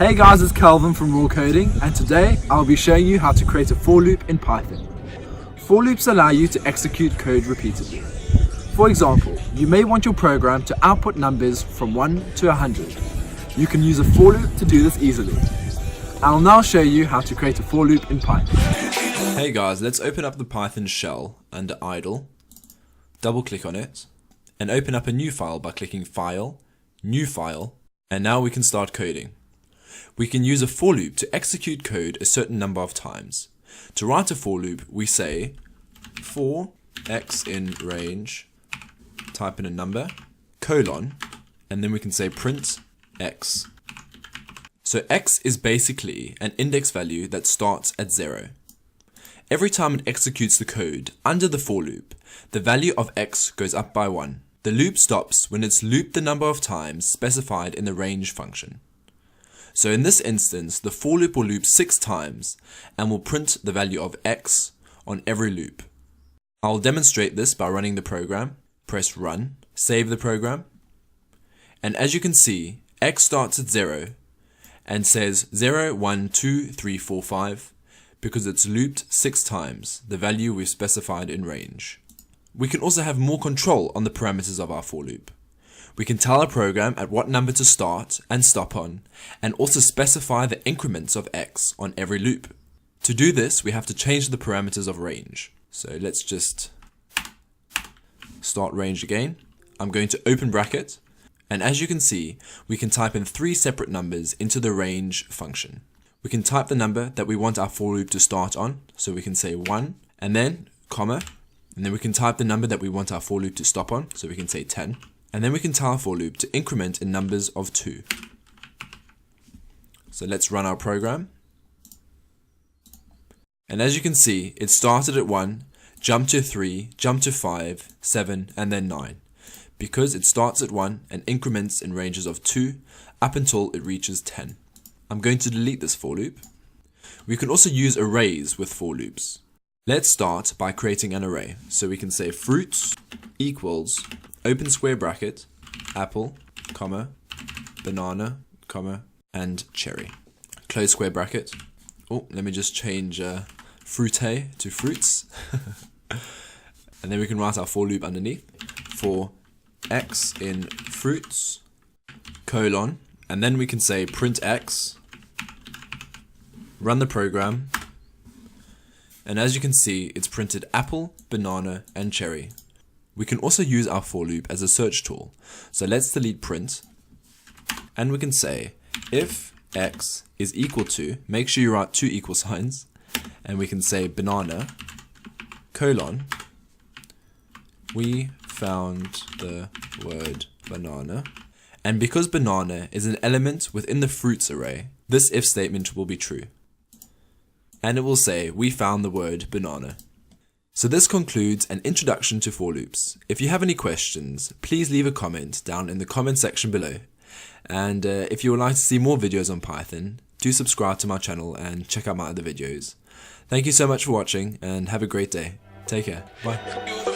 Hey guys, it's Calvin from Raw Coding, and today I'll be showing you how to create a for loop in Python. For loops allow you to execute code repeatedly. For example, you may want your program to output numbers from 1 to 100. You can use a for loop to do this easily. I'll now show you how to create a for loop in Python. Hey guys, let's open up the Python shell under idle, double click on it, and open up a new file by clicking File, New File, and now we can start coding. We can use a for loop to execute code a certain number of times. To write a for loop, we say for x in range, type in a number, colon, and then we can say print x. So x is basically an index value that starts at 0. Every time it executes the code under the for loop, the value of x goes up by 1. The loop stops when it's looped the number of times specified in the range function. So in this instance, the for loop will loop 6 times and will print the value of x on every loop. I'll demonstrate this by running the program. Press run, save the program, and as you can see, x starts at 0 and says 0, 1, 2, 3, 4, 5 because it's looped 6 times, the value we've specified in range. We can also have more control on the parameters of our for loop. We can tell our program at what number to start and stop on, and also specify the increments of x on every loop. To do this, we have to change the parameters of range. So let's just start range again. I'm going to open bracket, and as you can see, we can type in 3 separate numbers into the range function. We can type the number that we want our for loop to start on, so we can say 1, and then comma, and then we can type the number that we want our for loop to stop on, so we can say 10. And then we can tell our for loop to increment in numbers of 2. So let's run our program. And as you can see, it started at 1, jumped to 3, jumped to 5, 7, and then 9. Because it starts at 1 and increments in ranges of 2 up until it reaches 10. I'm going to delete this for loop. We can also use arrays with for loops. Let's start by creating an array. So we can say fruits equals open square bracket, apple, comma, banana, comma, and cherry. Close square bracket. Oh, let me just change fruite to fruits. And then we can write our for loop underneath. For x in fruits, colon, and then we can say print x, run the program, and as you can see, it's printed apple, banana, and cherry. We can also use our for loop as a search tool. So let's delete print, and we can say if x is equal to, make sure you write 2 equal signs, and we can say banana, colon, we found the word banana, and because banana is an element within the fruits array, this if statement will be true. And it will say, we found the word banana. So this concludes an introduction to for loops. If you have any questions, please leave a comment down in the comment section below. And if you would like to see more videos on Python, do subscribe to my channel and check out my other videos. Thank you so much for watching and have a great day. Take care. Bye.